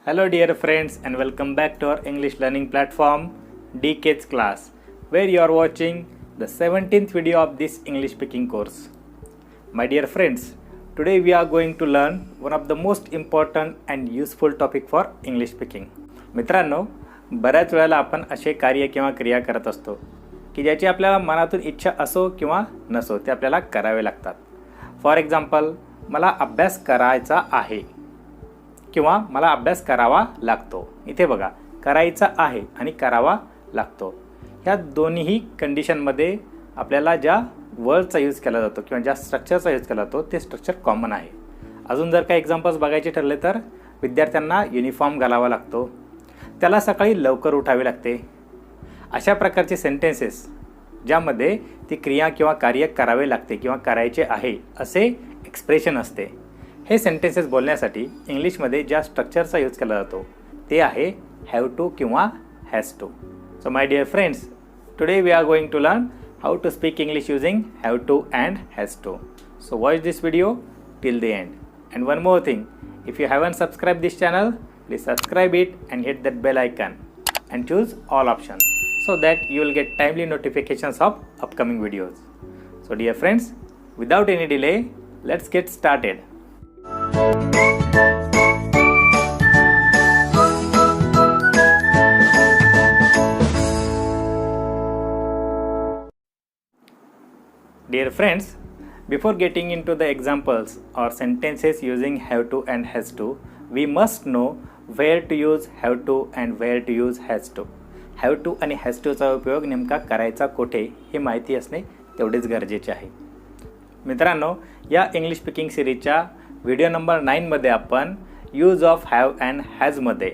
Hello dear friends and welcome back to our English learning platform DK's class, where you are watching the 17th video of this English speaking course. My dear friends, today we are going to learn one of the most important and useful topic for English speaking. मित्रांनो, बऱ्याच वेळेला आपण असे कार्य किंवा क्रिया करत असतो की ज्याची आपल्याला मनातून इच्छा असो किंवा नसो ते आपल्याला करावे लागतात. फॉर एक्झाम्पल, मला अभ्यास करायचा आहे किंवा मला अभ्यास करावा लागतो. इथे बघा, करायचा आहे आणि करावा लागतो ह्या दोन्ही कंडिशनमध्ये आपल्याला ज्या वर्डचा यूज केला जातो किंवा ज्या स्ट्रक्चरचा यूज केला जातो ते स्ट्रक्चर कॉमन आहे. अजून जर काही एक्झाम्पल्स बघायचे ठरले तर विद्यार्थ्यांना युनिफॉर्म घालावा लागतो, त्याला सकाळी लवकर उठावे लागते. अशा प्रकारचे सेंटेन्सेस ज्यामध्ये ती क्रिया किंवा कार्य करावे लागते किंवा करायचे आहे असे एक्सप्रेशन असते, हे सेंटेन्सेस बोलण्यासाठी इंग्लिशमध्ये ज्या स्ट्रक्चरचा यूज केला जातो ते आहे हॅव टू किंवा has to. So my dear friends, today we are going to learn how to speak English using have to and has to. So watch this video till the end. And one more thing, if you haven't subscribed this channel, please subscribe it and hit that bell icon and choose all options so that you will get timely notifications of upcoming videos. So dear friends, without any delay, let's get started. Dear friends, before getting into the examples or sentences using have to and has to, we must know where to use have to and where to use has to. have to आणि has to चा उपयोग नेमका करायचा कुठे हे माहिती असणे तेवढेच गरजेचे आहे. मित्रांनो, या इंग्लिश स्पीकिंग सिरीजच्या व्हिडिओ नंबर 9 मध्ये आपण यूज ऑफ हॅव अँड हॅजमध्ये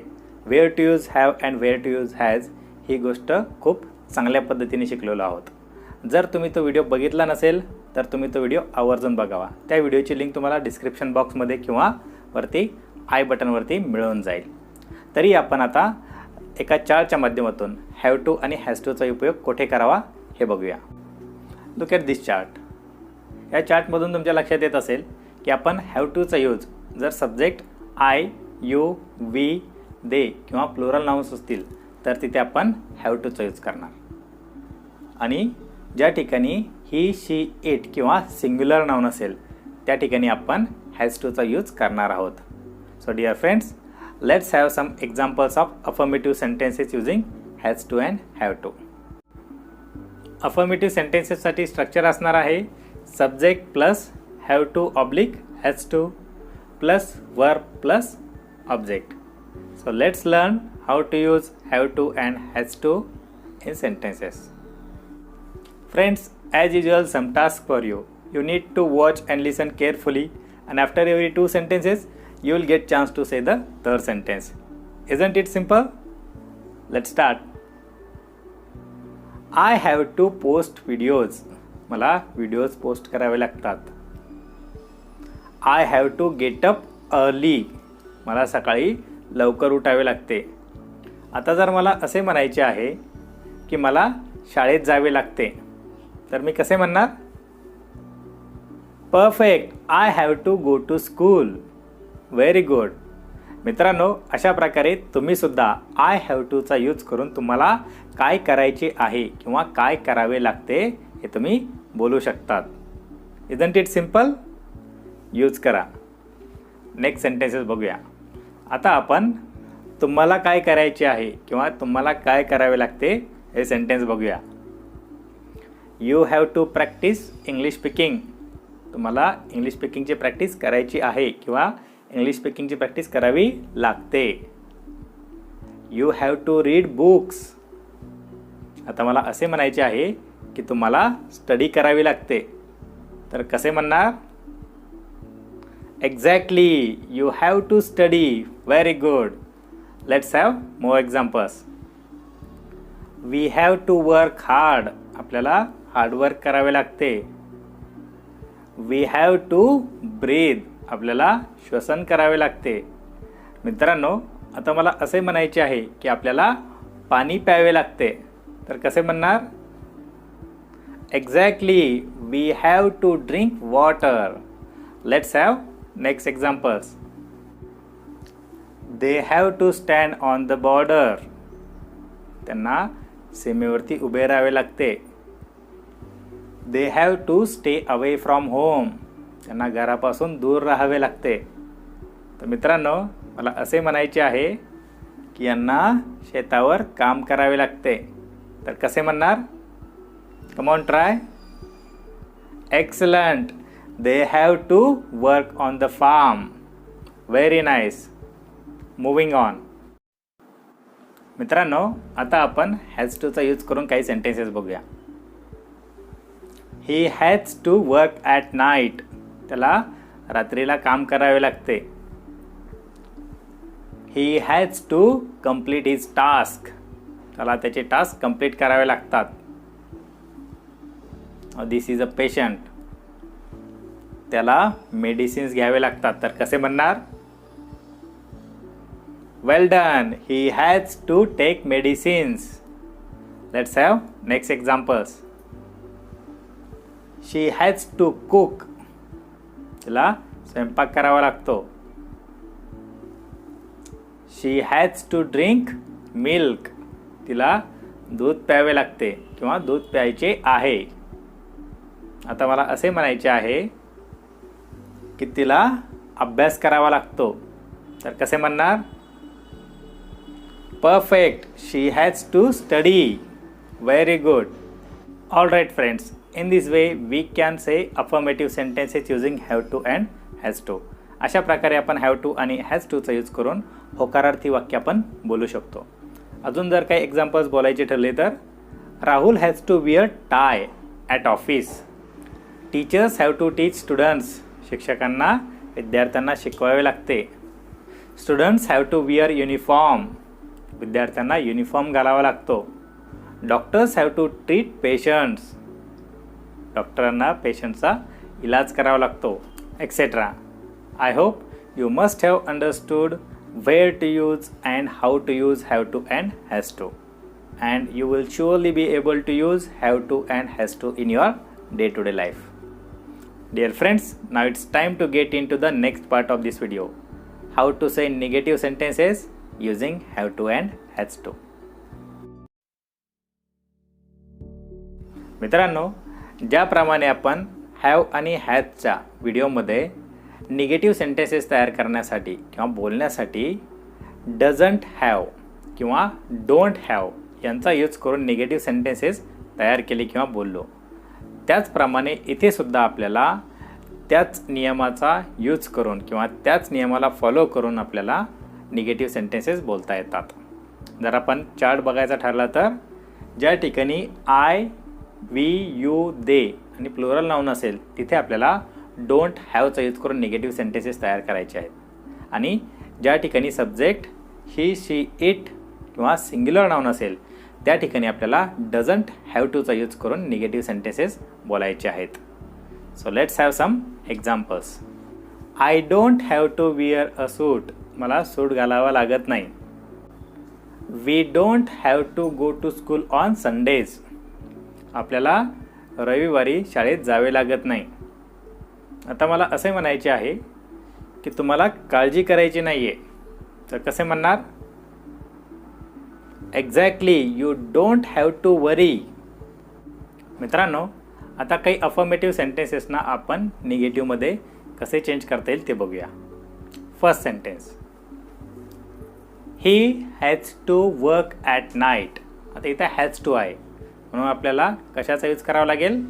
where to use have and where to use has ही गोष्ट खूप चांगल्या पद्धतीने शिकलेलो आहोत. जर तुम्ही तो व्हिडिओ बघितला नसेल तर तुम्ही तो व्हिडिओ आवर्जून बघावा. त्या व्हिडिओची लिंक तुम्हाला डिस्क्रिप्शन बॉक्समध्ये किंवा वरती आय बटनवरती मिळून जाईल. तरी आपण आता एका चार्टच्या माध्यमातून हॅव टू आणि हॅज टूचा उपयोग कुठे करावा हे बघूया. Look at this chart. या चार्टमधून तुमच्या लक्षात येत असेल की आपण हॅव टूचा यूज जर सब्जेक्ट आय, यू, वी, दे किंवा प्लुरल नाउन्स असतील तर तिथे आपण हॅव टूचा यूज करणार. आणि ज्या ठिकाणी ही, शी, इट किंवा सिंग्युलर नाउन असेल त्या ठिकाणी आपण हॅज टूचा यूज करणार आहोत. So dear friends, let's have some examples of affirmative sentences using has to and have to. Affirmative सेंटेन्सेससाठी स्ट्रक्चर असणार आहे subject plus have to oblique has to plus verb plus object. So let's learn how to use have to and has to in sentences. Friends, as usual, some task for you. You need to watch and listen carefully, and after every 2 sentences, you will get chance to say the third sentence. Isn't it simple? Let's start. I have to post videos. मला videos post करावे लागतात. I have to get up early. मला सकाळी लवकर उठावे लागते. आता जर मला असे म्हणायचे आहे की मला शाळेत जावे लागते तर मी कसे म्हणणार? Perfect. I have to go to school. Very good. मित्रांनो, अशा प्रकारे तुम्ही सुद्धा आय हॅव टूचा यूज करून तुम्हाला काय करायचे आहे किंवा काय करावे लागते हे तुम्ही बोलू शकतात. Isn't it simple? यूज करा. नेक्स्ट सेंटेन्सेस बघूया. आता आपण तुम्हाला काय करायचे आहे किंवा तुम्हाला काय करावे लागते हे सेंटेन्स बघूया. You have to practice English speaking. तुम्हाला इंग्लिश स्पीकिंगची प्रॅक्टिस करायची आहे किंवा इंग्लिश स्पीकिंगची प्रॅक्टिस करावी लागते. You have to read books. आता मला असे म्हणायचे आहे की तुम्हाला स्टडी करावी लागते तर कसे म्हणणार? Exactly. You have to study. Very good. Let's have more examples. We have to work hard. आपल्याला हार्डवर्क करावे लागते. We have to breathe. आपल्याला श्वसन करावे लागते. मित्रांनो, आता मला असे म्हणायचे आहे की आपल्याला पाणी प्यावे लागते तर कसे म्हणणार? Exactly. We have to drink water. Let's have next examples. They have to stand on the border. त्यांना सीमेवरती उभे राहावे लागते. They have to stay away from home. त्यांना घरापासून दूर राहावे लागते. तर मित्रांनो, मला असे म्हणायचे आहे की यांना शेतावर काम करावे लागते. तर कसे म्हणणार? Come on try. Excellent. They have to work on the farm. Very nice. Moving on. मित्रांनो, आता आपण हॅज टूचा यूज करून काही सेंटेन्सेस बघूया. He has to work at night. त्याला रात्रीला काम करावे लागते. He has to complete his task. त्याला त्याचे टास्क कंप्लीट करावे लागतात. This is a patient. त्याला मेडिसिन्स घ्यावे लागतात. तर कसे म्हणणार? Well done. He has to take medicines. Let's have next examples. She has to cook. तिला स्वयंपाक करावा लागतो. She has to drink milk. तिला दूध प्यावे लागते किंवा दूध प्यायचे आहे. आता मला असे म्हणायचे आहे की तिला अभ्यास करावा लागतो. तर कसे म्हणणार? Perfect. She has to study. Very good. All right friends, in this way we can say affirmative sentences using have to and has to. अशा प्रकारे आपण हॅव टू आणि हॅज टूचा यूज करून होकारार्थी वाक्य आपण बोलू शकतो. अजून जर काही एक्झाम्पल्स बोलायचे ठरले तर Rahul has to wear tie at office. Teachers have to teach students. शिक्षकांना विद्यार्थ्यांना शिकवावे लागते. Students have to wear uniform. विद्यार्थ्यांना युनिफॉर्म घालावा लागतो. Doctors have to treat patients. डॉक्टरांना पेशंटचा इलाज करावा लागतो, etcetera. I hope you must have understood where to use and how to use have to and has to, and you will surely be able to use have to and has to in your day-to-day life. Dear friends, now it's time to get into the next part of this video, how to say negative sentences using have to and has to. मित्रांनो, ज्याप्रमाणे आपण have आणि हॅजच्या व्हिडिओमध्ये negative sentences तयार करण्यासाठी किंवा बोलण्यासाठी doesn't have किंवा डोंट हॅव यांचा यूज करून निगेटिव्ह सेंटेन्सेस तयार केले किंवा बोललो, त्याचप्रमाणे इथे सुद्धा आपल्याला त्याच नियमाचा यूज करून किंवा त्याच नियमाला फॉलो करून आपल्याला निगेटिव्ह सेंटेन्सेस बोलता येतात. जर आपण चार्ट बघायचा ठरला तर ज्या ठिकाणी आय, वी, यू, दे आणि प्लुरल नाऊन असेल तिथे आपल्याला डोंट हॅवचा यूज करून निगेटिव्ह सेंटेन्सेस तयार करायचे आहेत. आणि ज्या ठिकाणी सब्जेक्ट ही, शी, इट किंवा सिंग्युलर नाऊन असेल त्या ठिकाणी आपल्याला डझंट हॅव टूचा यूज करून निगेटिव्ह सेंटेन्सेस बोलायचे आहेत. So let's have some examples. I don't have to wear a suit. मला सूट घालावा लागत नाही. We don't have to go to school on Sundays. आपल्याला रविवारी शाळेत जावे लागत नाही. आता मला असे म्हणायचे आहे की तुम्हाला काळजी करायची नाही आहे. तर कसे म्हणणार? Exactly. You don't have to worry. मित्रांनो, आता काही अफर्मेटिव्ह सेंटेन्सेसना आपण निगेटिव्हमध्ये कसे चेंज करता येईल ते बघूया. First sentence, he has to work at night. आता इथं हॅज टू आहे म्हणून आपल्याला कशाचा यूज करावा लागेल?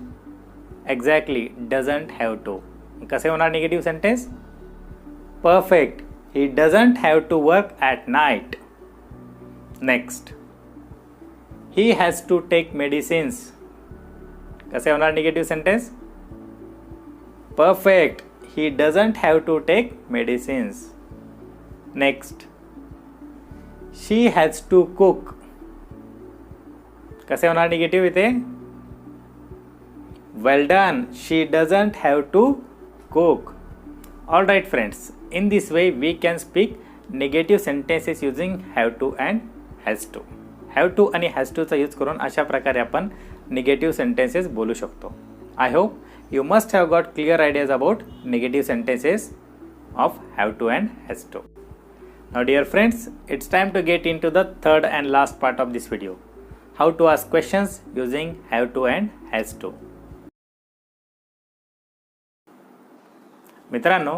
एक्झॅक्टली. Doesn't have to. कसे होणार negative sentence? Perfect. He doesn't have to work at night. Next, he has to take medicines. कसे होणार negative sentence? Perfect. He doesn't have to take medicines. Next, she has to cook. कसे होणार negative इथे? Well done. She doesn't have to cook. All right friends, in this way we can speak negative sentences using have to and has to. Have to आणि has to चा use करून अशा प्रकारे आपण negative sentences बोलू शकतो. I hope you must have got clear ideas about negative sentences of have to and has to. Now dear friends, it's time to get into the third and last part of this video. How to ask questions using have to and has to. मित्रांनो,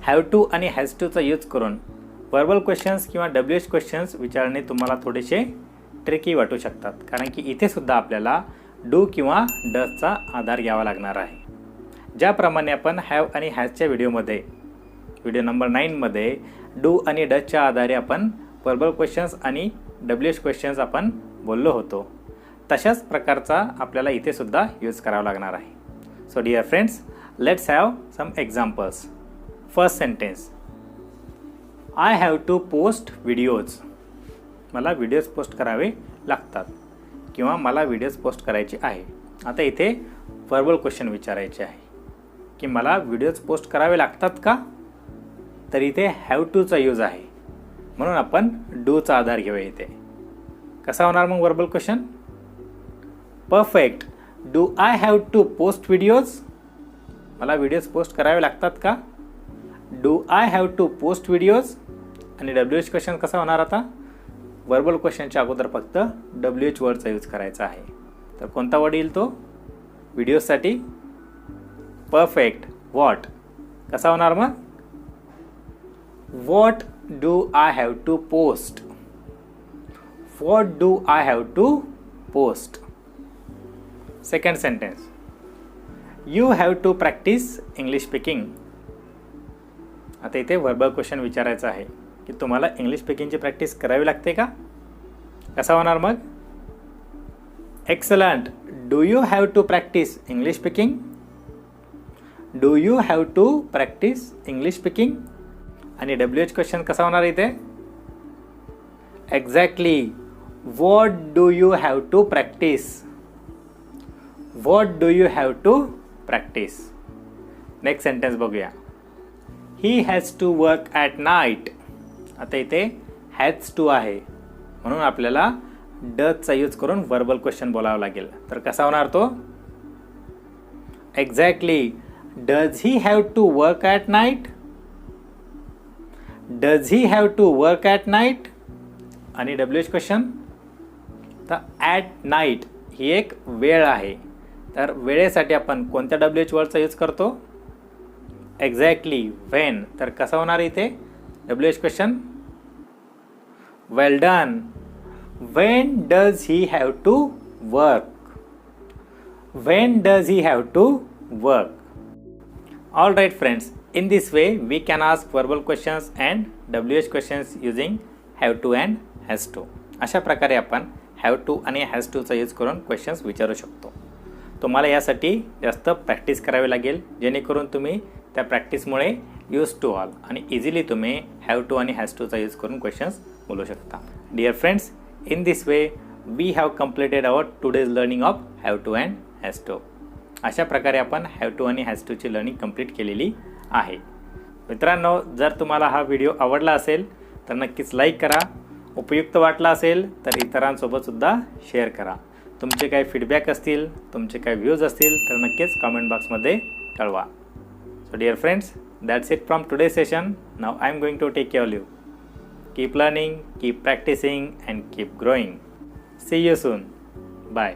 have to आणि has to चा use करून verbal questions किंवा WH questions विचारणे तुम्हाला थोडेसे tricky वाटू शकतात, कारण की इथे सुद्धा आपल्याला डू किंवा डजचा आधार घ्यावा लागणार आहे. ज्याप्रमाणे आपण हॅव आणि हॅजच्या व्हिडिओ नंबर 9 मध्ये डू आणि डजच्या आधारे आपण वर्बल क्वेश्चन्स आणि WH क्वेश्चन्स आपण बोललो होतो, तशाच प्रकारचा आपल्याला इथे सुद्धा यूज करावा लागणार आहे. So dear friends, let's have some examples. First sentence, I have to post videos. मला व्हिडिओज पोस्ट करावे लागतात किंवा मला व्हिडिओज पोस्ट करायचे आहे. आता इथे वर्बल क्वेश्चन विचारायचे आहे की मला व्हिडिओज पोस्ट करावे लागतात का, तर इथे हॅव टूचा यूज आहे, म्हणून आपण डूचा आधार घेऊया. इथे कसा होणार मग verbal question? Perfect. Do I have to post videos. मला व्हिडिओज पोस्ट करावे लागतात का? Do I have to post videos. आणि WH क्वेश्चन कसा होणार? आता वर्बल क्वेश्चनच्या अगोदर फक्त WH वर्डचा यूज करायचा आहे. तर कोणता वर्ड येईल तो व्हिडिओसाठी? परफेक्ट. व्हॉट. कसा होणार मग? What do I have to post. What do I have to post. Second sentence, you have to practice English speaking. आता इथे वर्बल क्वेश्चन विचारायचा आहे की तुम्हाला इंग्लिश स्पीकिंगची प्रॅक्टिस करावी लागते का? कसा होणार मग? Excellent. Do you have to practice English speaking. Do you have to practice English speaking. आणि WH क्वेश्चन कसा होणार इथे? Exactly. What do you have to practise. What do you have to practise. Next sentence बघूया. He has to work at night. आता इथे has to आहे, म्हणून आपल्याला डजचा यूज करून वर्बल क्वेश्चन बोलावं लागेल. तर कसा होणार तो? Exactly. Does he have to work at night. Does he have to work at night. आणि WH क्वेश्चन, तर ॲट नाईट ही एक वेळ आहे, तर वेळेसाठी आपण कोणत्या WH वर्डचा यूज करतो? एक्झॅक्टली. व्हेन. तर कसा होणार इथे WH question? Well done. When does he have to work. When does he have to work. All right friends, in this way we can ask verbal questions and WH questions using have to and has to. अशा प्रकारे आपण have to आणि has to चा use करून questions विचारू शकतो. तुम्हाला यासाठी जास्त प्रॅक्टिस करावी लागेल, जेणेकरून तुम्ही त्या प्रॅक्टिसमुळे यूज टू ऑल आणि इझिली तुम्ही have to आणि has to चा यूज करून क्वेश्चन्स बोलू शकता. Dear friends, in this way we have completed our today's learning of have to and has to. अशा प्रकारे आपण have to आणि has to ची लर्निंग कंप्लीट केलेली आहे. मित्रांनो, जर तुम्हाला हा व्हिडिओ आवडला असेल तर नक्कीच लाईक करा. उपयुक्त वाटला असेल तर इतरांसोबत सुद्धा शेअर करा. तुमचे काही फीडबॅक असतील, तुमचे काही व्ह्यूज असतील तर नक्कीच कमेंट बॉक्समध्ये कळवा. So dear friends, that's it from today session. Now I am going to take care you. Keep learning, keep practicing and keep growing. See you soon. Bye.